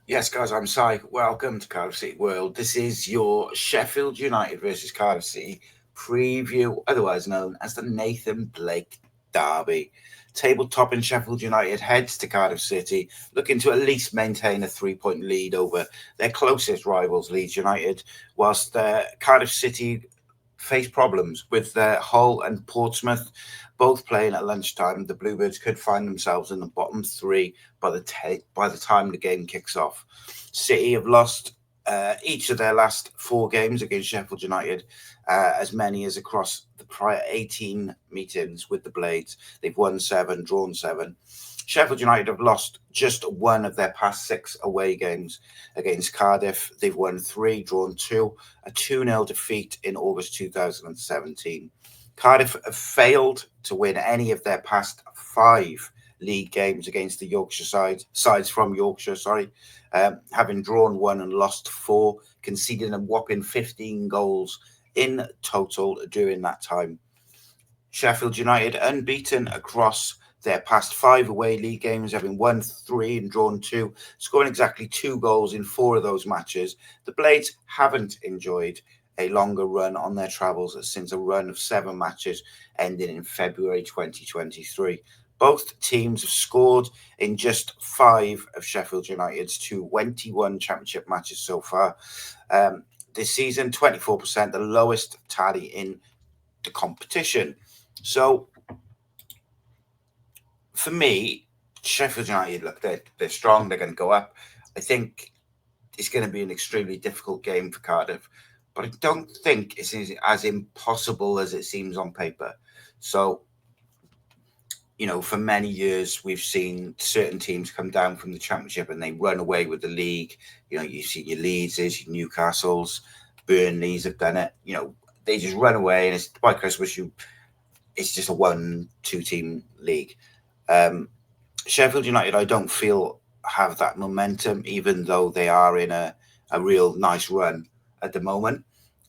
Yes, guys, I'm Si. Welcome to Cardiff City World. This is your Sheffield United versus Cardiff City preview, otherwise known as the Nathan Blake Derby. Tabletop in Sheffield United heads to Cardiff City, looking to at least maintain a 3-point lead over their closest rivals, Leeds United, whilst Cardiff City face problems with Hull and Portsmouth both playing at lunchtime. The Bluebirds could find themselves in the bottom three by the time the game kicks off. City have lost each of their last 4 games against Sheffield United, as many as across the prior 18 meetings with the Blades. They've won 7, drawn 7. Sheffield United have lost just 1 of their past 6 away games against Cardiff. They've won 3, drawn 2, a 2-0 defeat in August 2017. Cardiff have failed to win any of their past 5 league games against the Yorkshire sides from Yorkshire, having drawn 1 and lost 4, conceding a whopping 15 goals in total during that time. Sheffield United unbeaten across their past 5 away league games, having won 3 and drawn 2, scoring exactly 2 goals in 4 of those matches. The Blades haven't enjoyed a longer run on their travels since a run of 7 matches ending in February 2023. Both teams have scored in just 5 of Sheffield United's 21 championship matches so far. This season, 24%, the lowest tally in the competition. So, for me, Sheffield United, look, they're strong. They're going to go up. I think it's going to be an extremely difficult game for Cardiff, but I don't think it's as impossible as it seems on paper. So, for many years, we've seen certain teams come down from the Championship and they run away with the league. You've seen your Leedses, your Newcastles, Burnleys have done it. They just run away, and it's by Christmas, it's just a 1-2 team league. Sheffield United, I don't feel have that momentum, even though they are in a real nice run at the moment.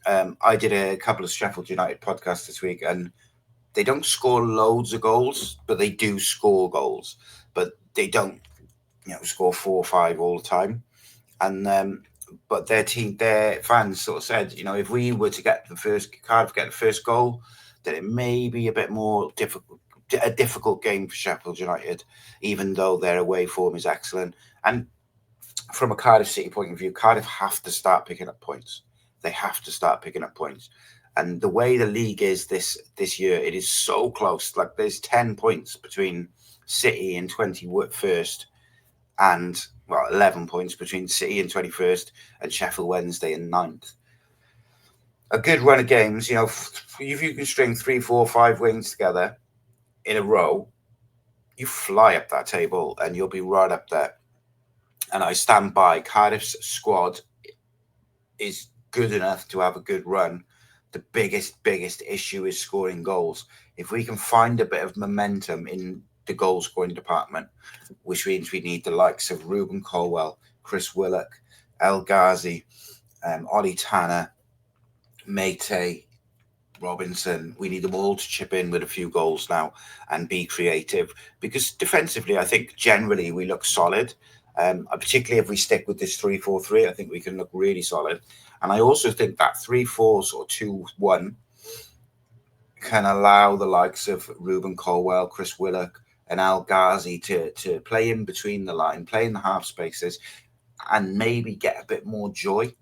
I did a couple of Sheffield United podcasts this week, and they don't score loads of goals, but they do score goals. But they don't, score 4 or 5 all the time. And but their fans sort of said, if we were to get Cardiff get the first goal, then it may be a bit more difficult game for Sheffield United, even though their away form is excellent. And from a Cardiff City point of view, Cardiff have to start picking up points. They have to start picking up points. And the way the league is this year, it is so close. Like, there's 10 points between City in 21st and, 11 points between City in 21st and Sheffield Wednesday in 9th. A good run of games, if you can string 3, 4, 5 wins together in a row, you fly up that table and you'll be right up there. And I stand by, Cardiff's squad is good enough to have a good run. The biggest issue is scoring goals. If we can find a bit of momentum in the goal scoring department, which means we need the likes of Ruben Colwell, Chris Willock, El Ghazi, Ollie Tanner, Matty, Robinson, we need them all to chip in with a few goals now and be creative, because defensively, I think generally we look solid. Particularly if we stick with this 3-4-3, I think we can look really solid. And I also think that 3-4 or 2-1 can allow the likes of Ruben Colwell, Chris Willock, and Al Ghazi to play in between the line, play in the half spaces, and maybe get a bit more joy.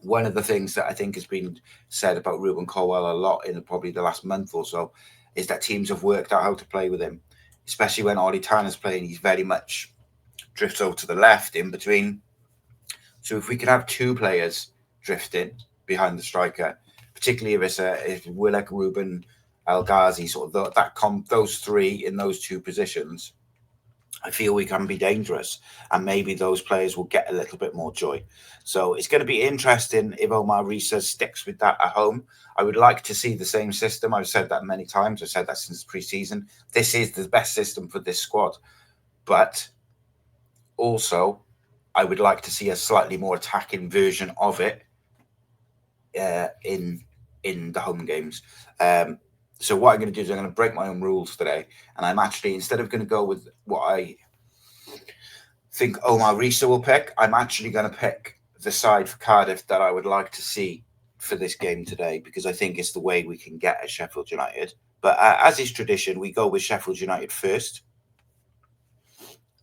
One of the things that I think has been said about Ruben Colwell a lot in probably the last month or so is that teams have worked out how to play with him, especially when Ollie Tanner's playing. He's very much drifts over to the left in between. So if we can have 2 players drifting behind the striker, particularly if Willock, Ruben, El Ghazi, sort of those 3 in those 2 positions, I feel we can be dangerous, and maybe those players will get a little bit more joy. So it's going to be interesting if Omar Rhys sticks with that at home. I would like to see the same system. I've said that many times. I've said that since pre-season. This is the best system for this squad. But also, I would like to see a slightly more attacking version of it in the home games. So what I'm going to do is I'm going to break my own rules today, and I'm actually, instead of going to go with what I think Omar Rhys will pick, I'm actually going to pick the side for Cardiff that I would like to see for this game today, because I think it's the way we can get at Sheffield United. But as is tradition, we go with Sheffield United first.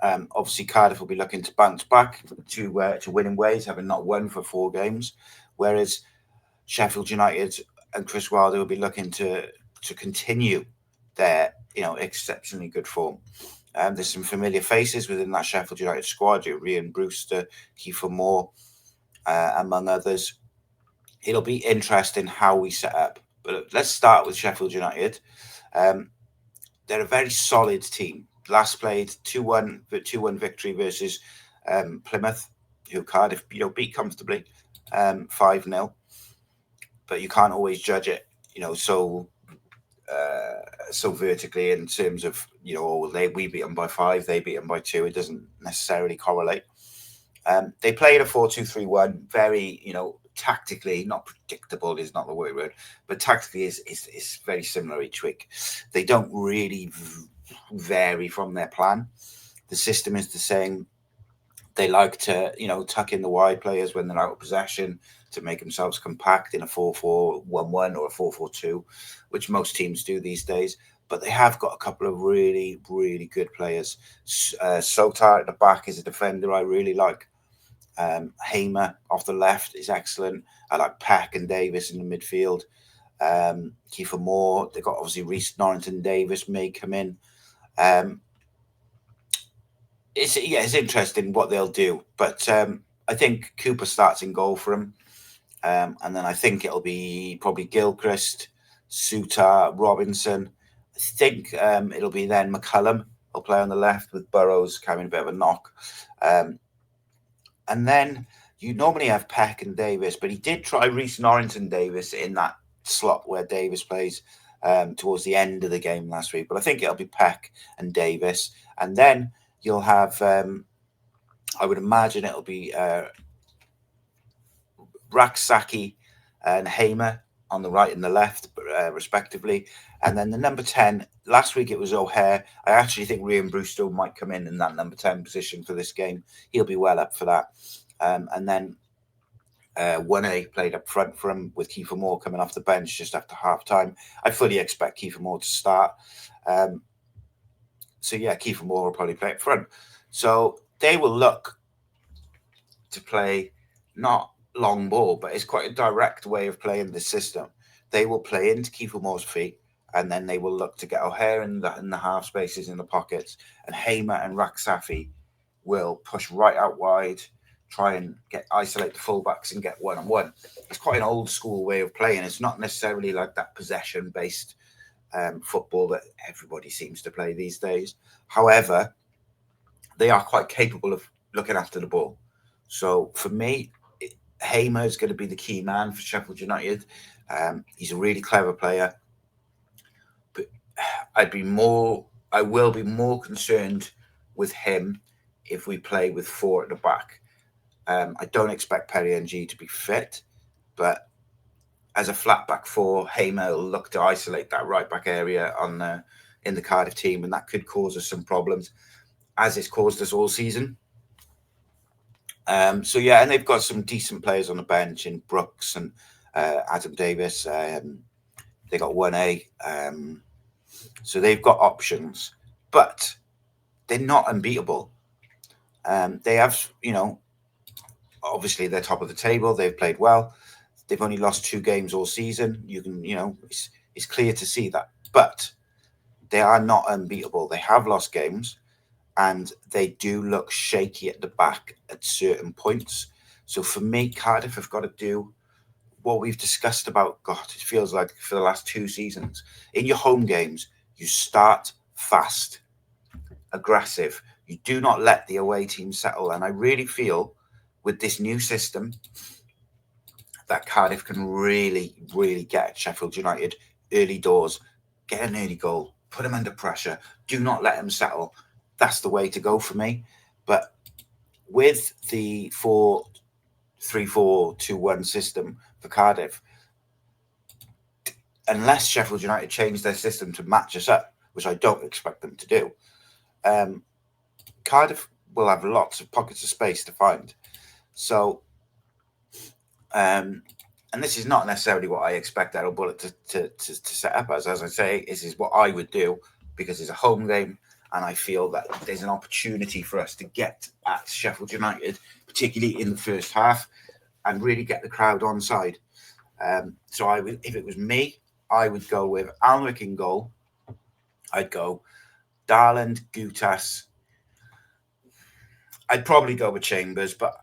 Obviously, Cardiff will be looking to bounce back to winning ways, having not won for 4 games, whereas Sheffield United and Chris Wilder will be looking to continue their exceptionally good form. There's some familiar faces within that Sheffield United squad: Ryan Brewster, Kiefer Moore, among others. It'll be interesting how we set up. But let's start with Sheffield United. They're a very solid team. Last played 2-1 victory versus Plymouth, who Cardiff beat comfortably, 5-0. But you can't always judge it, so vertically in terms of we beat them by 5, they beat them by 2. It doesn't necessarily correlate. They played a 4-2-3-1, very tactically, not predictable is not the word, but tactically is very similar each week. They don't really vary from their plan. The system is the same. They like to tuck in the wide players when they're out of possession to make themselves compact in a 4-4-1-1 or a 4-4-2, which most teams do these days. But they have got a couple of really, really good players. Sotar at the back is a defender I really like. Hamer off the left is excellent. I like Peck and Davis in the midfield. Kiefer Moore. They've got obviously Rhys, Norrington, Davis may come in. It's interesting what they'll do, but I think Cooper starts in goal for him, and then I think it'll be probably Gilchrist, Sotar, Robinson. I think it'll be then McCullum will play on the left with Burrows carrying a bit of a knock. And then you normally have Peck and Davis, but he did try Rhys, Norrington, Davis in that slot where Davis plays towards the end of the game last week. But I think it'll be Peck and Davis. And then you'll have, I would imagine it'll be Raksaki and Hamer on the right and the left, respectively. And then the number 10, last week it was O'Hare. I actually think Ryan Brewster might come in that number 10 position for this game. He'll be well up for that. And then 1A played up front for him with Kiefer Moore coming off the bench just after half-time. I fully expect Kiefer Moore to start. Kiefer Moore will probably play up front. So they will look to play not long ball, but it's quite a direct way of playing this system. They will play into Kiefer Moore's feet, and then they will look to get O'Hare in the half spaces in the pockets, and Hamer and Raksafi will push right out wide, try and isolate the fullbacks and get one-on-one. It's quite an old school way of playing. It's not necessarily like that possession-based football that everybody seems to play these days. However, they are quite capable of looking after the ball. So for me, Hamer is going to be the key man for Sheffield United. He's a really clever player, but I will be more concerned with him if we play with 4 at the back. I don't expect Perry NG to be fit, but as a flat back 4, Hamer will look to isolate that right back area in the Cardiff team, and that could cause us some problems, as it's caused us all season. And they've got some decent players on the bench in Brooks and Adam Davis. They got 1A. So they've got options, but they're not unbeatable. They have, obviously they're top of the table. They've played well. They've only lost 2 games all season. You can, it's clear to see that, but they are not unbeatable. They have lost games, and they do look shaky at the back at certain points. So for me, Cardiff have got to do what we've discussed about, it feels like for the last 2 seasons. In your home games, you start fast, aggressive. You do not let the away team settle. And I really feel with this new system that Cardiff can really, really get at Sheffield United early doors, get an early goal, put them under pressure. Do not let them settle. That's the way to go for me. But with the 4-3-4-2-1 system for Cardiff, unless Sheffield United change their system to match us up, which I don't expect them to do, Cardiff will have lots of pockets of space to find. So, and this is not necessarily what I expect Errol Bullock to set up as. As I say, this is what I would do because it's a home game, and I feel that there's an opportunity for us to get at Sheffield United, particularly in the first half, and really get the crowd on side. So I would, if it was me, I would go with Alnwick in goal. I'd go Darland, Gutas. I'd probably go with Chambers, but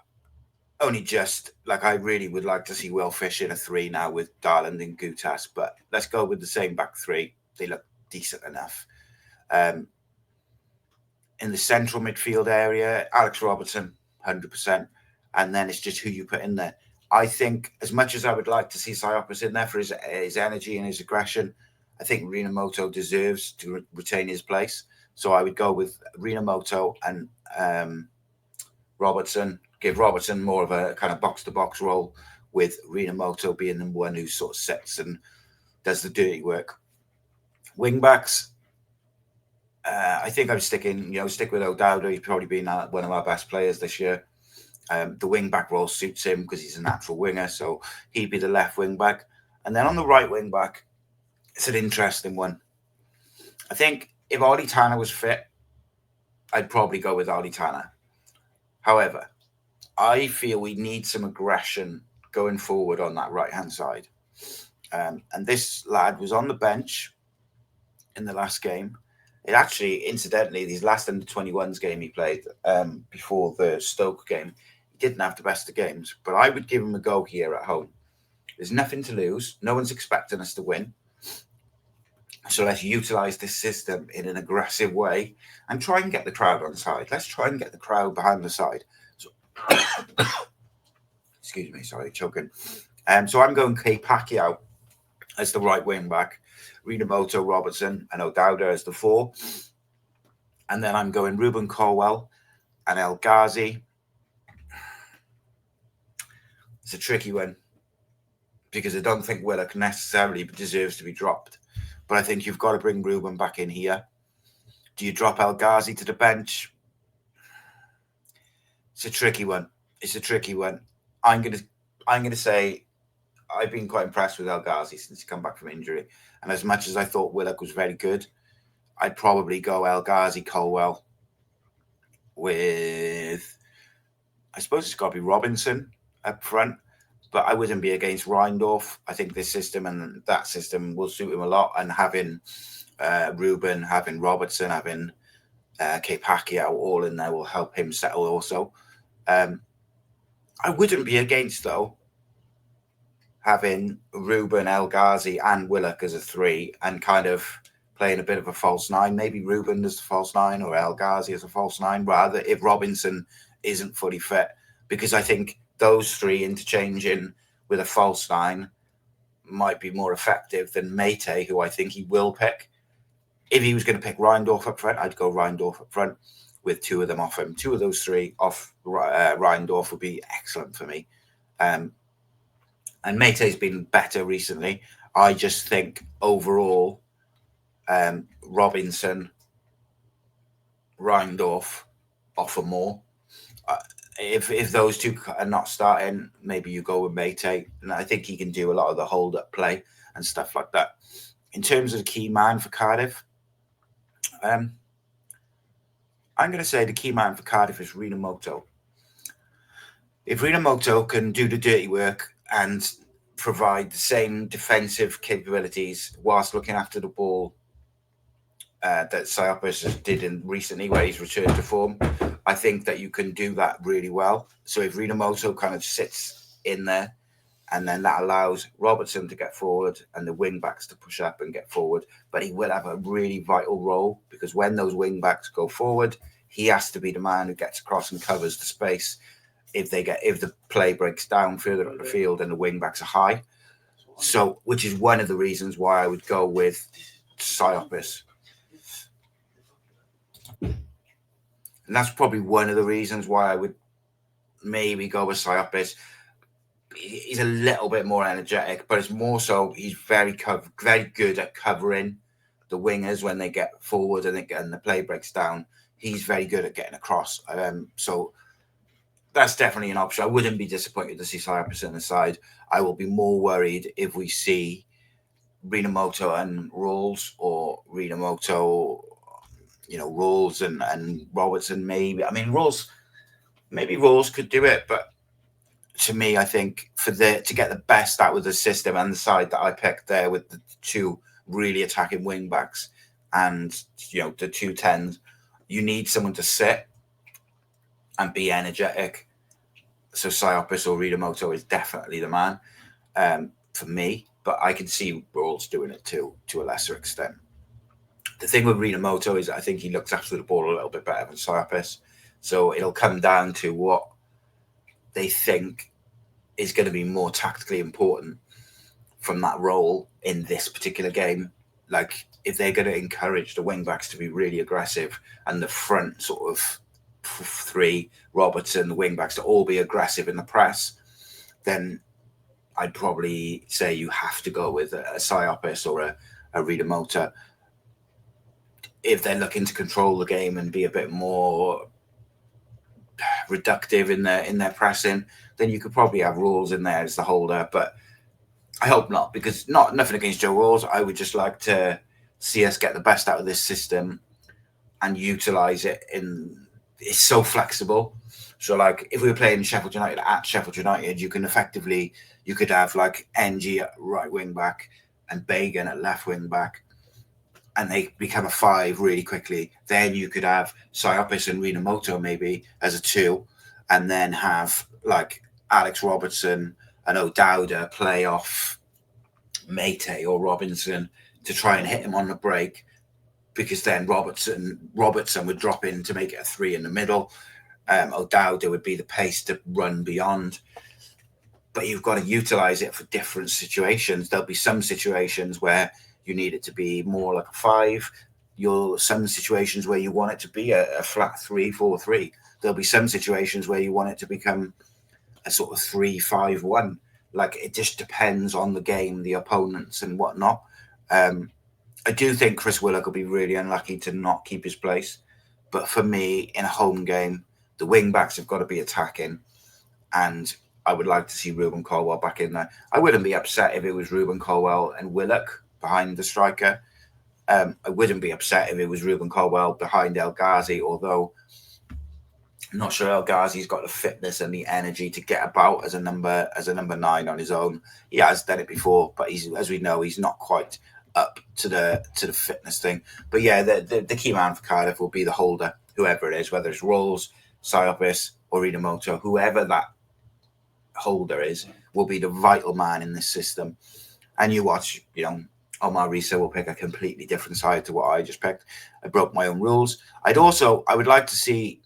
only just. Like, I really would like to see Will Fish in a 3 now with Darland and Gutas, but let's go with the same back 3. They look decent enough. In the central midfield area, Alex Robertson, 100%. And then it's just who you put in there. I think, as much as I would like to see Siopis in there for his energy and his aggression, I think Rinamoto deserves to retain his place. So I would go with Rinamoto and Robertson, give Robertson more of a kind of box-to-box role, with Rinamoto being the one who sort of sets and does the dirty work. Wing-backs, I think I'm stick with O'Dowda. He's probably been one of our best players this year. The wing-back role suits him because he's a natural winger, so he'd be the left wing-back. And then on the right wing-back, it's an interesting one. I think if Ollie Tanner was fit, I'd probably go with Ollie Tanner. However, I feel we need some aggression going forward on that right-hand side. And this lad was on the bench in the last game. It actually, incidentally, these last under-21s game he played before the Stoke game, he didn't have the best of games. But I would give him a go here at home. There's nothing to lose. No one's expecting us to win. So let's utilise this system in an aggressive way and try and get the crowd on side. Let's try and get the crowd behind the side. So, excuse me, sorry, choking. So I'm going Kay Pacquiao as the right wing back, Rinamoto, Robertson, and O'Dowda as the 4. And then I'm going Ruben Colwell and El Ghazi. It's a tricky one because I don't think Willock necessarily deserves to be dropped. But I think you've got to bring Ruben back in here. Do you drop El Ghazi to the bench? It's a tricky one. I'm gonna say I've been quite impressed with El Ghazi since he come back from injury. And as much as I thought Willock was very good, I'd probably go El Ghazi, Colwell with, I suppose it's got to be Robinson up front. But I wouldn't be against Reindorf. I think this system and that system will suit him a lot. And having Ruben, having Robertson, having Kay Pacquiao all in there will help him settle also. I wouldn't be against, though, having Ruben, El Ghazi and Willock as a 3 and kind of playing a bit of a false 9. Maybe Ruben as the false 9 or El Ghazi as a false 9, rather, if Robinson isn't fully fit. Because I think those 3 interchanging with a false 9 might be more effective than Mate, who I think he will pick. If he was going to pick Reindorf up front, I'd go Reindorf up front with 2 of them off him. 2 of those 3 off Reindorf would be excellent for me. And Mate's been better recently. I just think overall, Robinson, Reindorf offer more. If those 2 are not starting, maybe you go with Mate, and I think he can do a lot of the hold-up play and stuff like that. In terms of the key man for Cardiff, I'm going to say the key man for Cardiff is Rinamoto. If Rinamoto can do the dirty work and provide the same defensive capabilities whilst looking after the ball that Siopis did recently, where he's returned to form, I think that you can do that really well. So if Rinamoto kind of sits in there, and then that allows Robertson to get forward and the wing backs to push up and get forward, but he will have a really vital role because when those wing backs go forward, he has to be the man who gets across and covers the space if the play breaks down further up the field and the wing backs are high. So, which is one of the reasons why I would go with Siopis. And that's probably one of the reasons why I would maybe go with Siopis. he's a little bit more energetic, but it's more so he's very good at covering the wingers when they get forward and the play breaks down. He's very good at getting across. So that's definitely an option. I wouldn't be disappointed to see Cyprus in the side. I will be more worried if we see Rinamoto and Rawls, or Rinamoto, Rawls and Robertson maybe. I mean, Rawls could do it, but to me, I think to get the best out of the system and the side that I picked there with the two really attacking wing backs and the 2 10s, you need someone to sit and be energetic. So Cyprus or Rinamoto is definitely the man for me, but I can see Rawls doing it too, to a lesser extent. The thing with Rinamoto is I think he looks after the ball a little bit better than Cyprus. So it'll come down to what they think is going to be more tactically important from that role in this particular game. Like, if they're going to encourage the wing-backs to be really aggressive and the front sort of three, Robertson, the wing-backs, to all be aggressive in the press, then I'd probably say you have to go with a Cyprus or a Rinamoto. If they're looking to control the game and be a bit more reductive in their pressing, then you could probably have Rawls in there as the holder. But I hope not, because nothing against Joe Rawls. I would just like to see us get the best out of this system and utilize it. It's so flexible. So, like, if we were playing Sheffield United at Sheffield United, you could have like NG at right wing back and Bagan at left wing back, and they become a 5 really quickly. Then you could have Cyprus and Rinamoto maybe as a 2, and then have like Alex Robertson and O'Dowda play off Mate or Robinson to try and hit him on the break, because then Robertson would drop in to make it a 3 in the middle. O'Dowda would be the pace to run beyond. But you've got to utilize it for different situations. There'll be some situations where you need it to be more like a 5. Some situations where you want it to be a flat 3-4-3. There'll be some situations where you want it to become a sort of 3-5-1. Like, it just depends on the game, the opponents, and whatnot. I do think Chris Willock will be really unlucky to not keep his place. But for me, in a home game, the wing backs have got to be attacking, and I would like to see Ruben Colwell back in there. I wouldn't be upset if it was Ruben Colwell and Willock behind the striker. I wouldn't be upset if it was Ruben Colwell behind El Ghazi, although I'm not sure El Ghazi's got the fitness and the energy to get about as a number 9 on his own. He has done it before, but as we know, he's not quite up to the fitness thing. But yeah, the key man for Cardiff will be the holder, whoever it is, whether it's Rawls, Cyprus, or Rinamoto. Whoever that holder is will be the vital man in this system. And you watch, Omar Risa will pick a completely different side to what I just picked. I broke my own rules. I would like to see,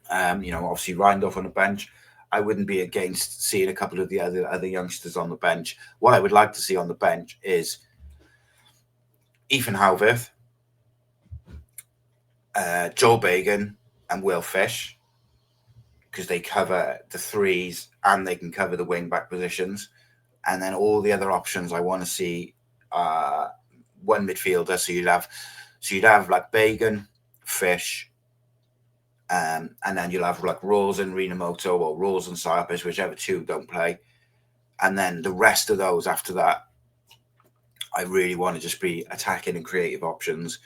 obviously Reindorf on the bench. I wouldn't be against seeing a couple of the other youngsters on the bench. What I would like to see on the bench is Ethan Howveth, Joel Bagan, and Will Fish, because they cover the 3s and they can cover the wing back positions. And then all the other options, I want to see one midfielder. So you'd have like Bagan, Fish, and then you'll have like Rawls and Rinamoto, or Rawls and Cyprus, whichever 2 don't play. And then the rest of those after that, I really want to just be attacking and creative options.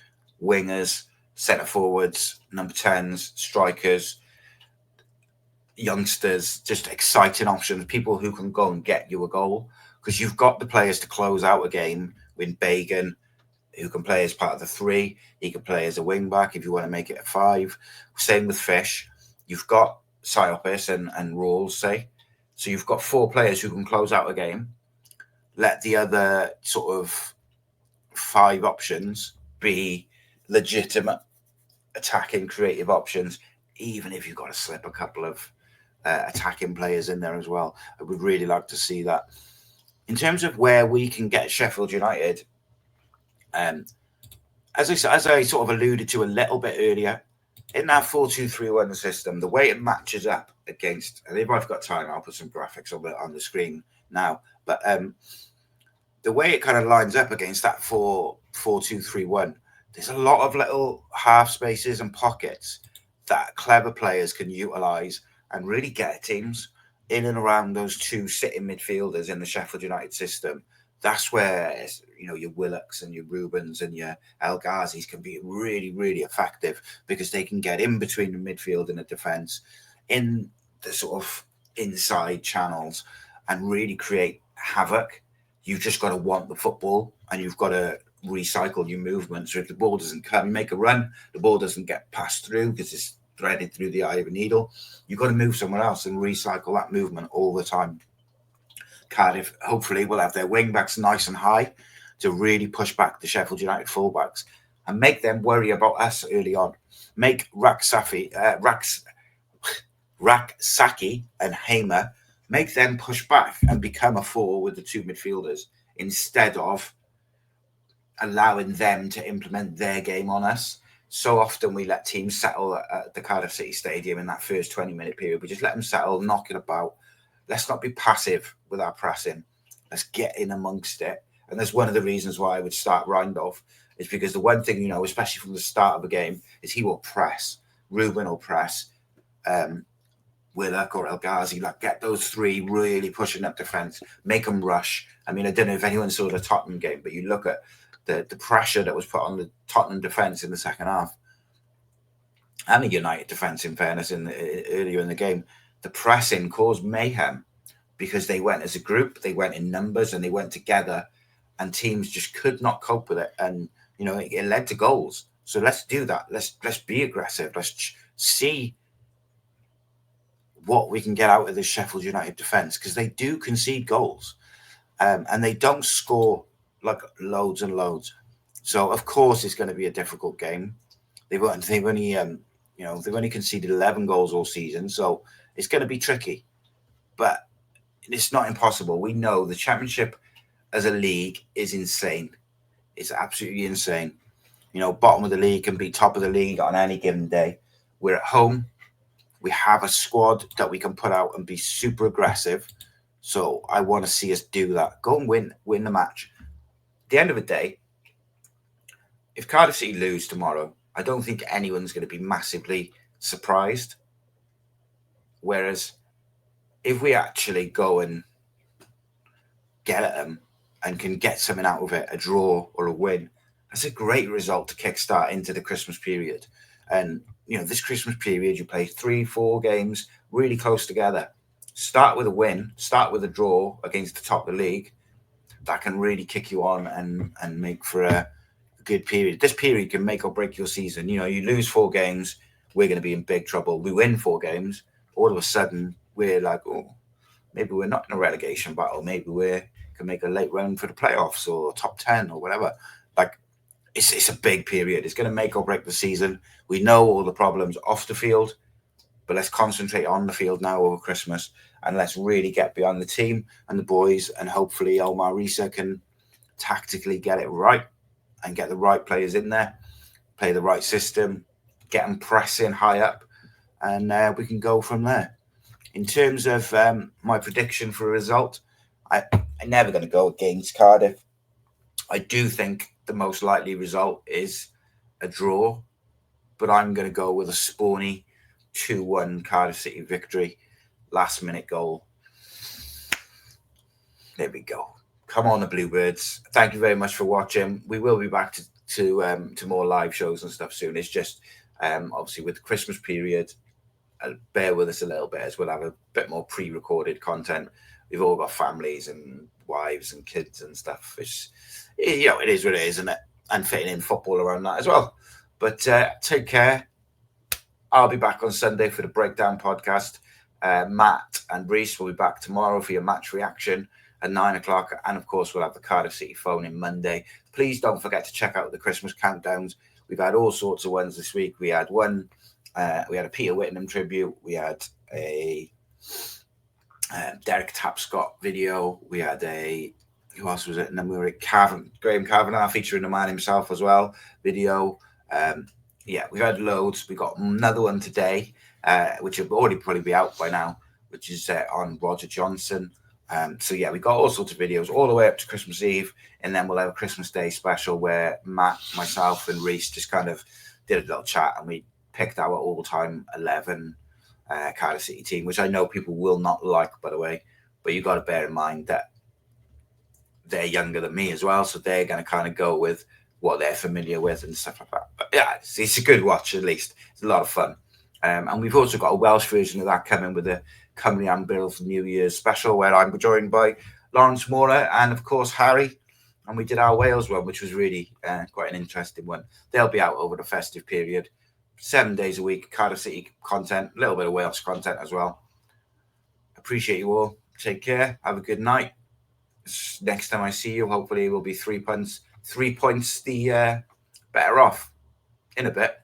Wingers, centre forwards, number 10s, strikers, youngsters, just exciting options, people who can go and get you a goal, because you've got the players to close out a game. With Bagan, who can play as part of the 3, he can play as a wing back if you want to make it a 5. Same with Fish. You've got Cyprus and Rawls, say. So you've got 4 players who can close out a game. Let the other sort of 5 options be legitimate attacking creative options, even if you've got to slip a couple of attacking players in there as well. I would really like to see that. In terms of where we can get Sheffield United, as I sort of alluded to a little bit earlier, in that 4-2-3-1 system, the way it matches up against, and if I've got time, I'll put some graphics on the screen now. But the way it kind of lines up against that 4-2-3-1, there's a lot of little half spaces and pockets that clever players can utilize and really get teams in and around those two sitting midfielders in the Sheffield United system. That's where, you know, your Willocks and your Rubens and your El Ghazis can be really, really effective, because they can get in between the midfield and the defence in the sort of inside channels and really create havoc. You've just got to want the football, and you've got to recycle your movements. So if the ball doesn't come, make a run, the ball doesn't get passed through because it's threaded through the eye of a needle, you've got to move somewhere else and recycle that movement all the time. Cardiff hopefully will have their wing backs nice and high to really push back the Sheffield United fullbacks and make them worry about us early on. Make Raksaki and Hamer, make them push back and become a four with the two midfielders, instead of allowing them to implement their game on us. So often we let teams settle at the Cardiff City Stadium in that first 20-minute period. We just let them settle, knock it about. Let's not be passive with our pressing. Let's get in amongst it. And that's one of the reasons why I would start Reindorf, is because the one thing, you know, especially from the start of a game, is he will press. Ruben will press. Willock or El Ghazi, like, get those three really pushing up defence, make them rush. I mean, I don't know if anyone saw the Tottenham game, but you look at the pressure that was put on the Tottenham defence in the second half, and the United defence, in fairness, earlier in the game. The pressing caused mayhem because they went as a group, they went in numbers, and they went together, and teams just could not cope with it. And, you know, it led to goals. So let's do that. Let's be aggressive. Let's see what we can get out of this Sheffield United defence, because they do concede goals, and they don't score like loads and loads. So of course it's going to be a difficult game. They've only conceded 11 goals all season, so it's going to be tricky, but it's not impossible. We know the Championship as a league is insane. It's absolutely insane. You know, bottom of the league can be top of the league on any given day. We're at home. We have a squad that we can put out and be super aggressive. So I want to see us do that. Go and win the match. At the end of the day, if Cardiff City lose tomorrow, I don't think anyone's going to be massively surprised. Whereas if we actually go and get at them and can get something out of it, a draw or a win, that's a great result to kickstart into the Christmas period. And, you know, this Christmas period, you play 3-4 games really close together. Start with a win, start with a draw against the top of the league. That can really kick you on and make for a good period. This period can make or break your season. You know, you lose 4 games, we're going to be in big trouble. We win 4 games, all of a sudden we're like, oh, maybe we're not in a relegation battle. Maybe we can make a late run for the playoffs or top 10 or whatever. Like, it's a big period. It's going to make or break the season. We know all the problems off the field, but let's concentrate on the field now over Christmas, and let's really get behind the team and the boys, and hopefully Omar Rhys can tactically get it right and get the right players in there, play the right system, get them pressing high up, and we can go from there. In terms of my prediction for a result, I'm never going to go against Cardiff. I do think the most likely result is a draw, but I'm going to go with a spawny 2-1 Cardiff City victory, last minute goal. There we go. Come on, the Bluebirds. Thank you very much for watching. We will be back to more live shows and stuff soon. It's just obviously with the Christmas period, bear with us a little bit, as we'll have a bit more pre-recorded content. We've all got families and wives and kids and stuff. It's, you know, it is what it is, isn't it? And fitting in football around that as well. But take care. I'll be back on Sunday for the Breakdown podcast. Matt and Rhys will be back tomorrow for your match reaction at 9 o'clock. And of course, we'll have the Cardiff City phone in Monday. Please don't forget to check out the Christmas countdowns. We've had all sorts of ones this week. We had one. We had a Peter Whittingham tribute. We had a Derek Tapscott video. We had who else was it? And then we were at Graham Kavanagh featuring the man himself as well video. Yeah, we've had loads. We got another one today, which will already probably be out by now, which is on Roger Johnson. So yeah, we got all sorts of videos all the way up to Christmas Eve, and then we'll have a Christmas Day special where Matt, myself, and Rhys just kind of did a little chat, and we picked our all-time 11 Cardiff City team, which I know people will not like, by the way, but you've got to bear in mind that they're younger than me as well, so they're going to kind of go with what they're familiar with and stuff like that. But yeah, it's a good watch, at least. It's a lot of fun. And we've also got a Welsh version of that coming with the Cymru and Bills New Year's special, where I'm joined by Lawrence Mora and, of course, Harry. And we did our Wales one, which was really quite an interesting one. They'll be out over the festive period, 7 days a week, Cardiff City content, a little bit of Wales content as well. Appreciate you all. Take care. Have a good night. Next time I see you, hopefully it will be 3 points. 3 points the better off. In a bit.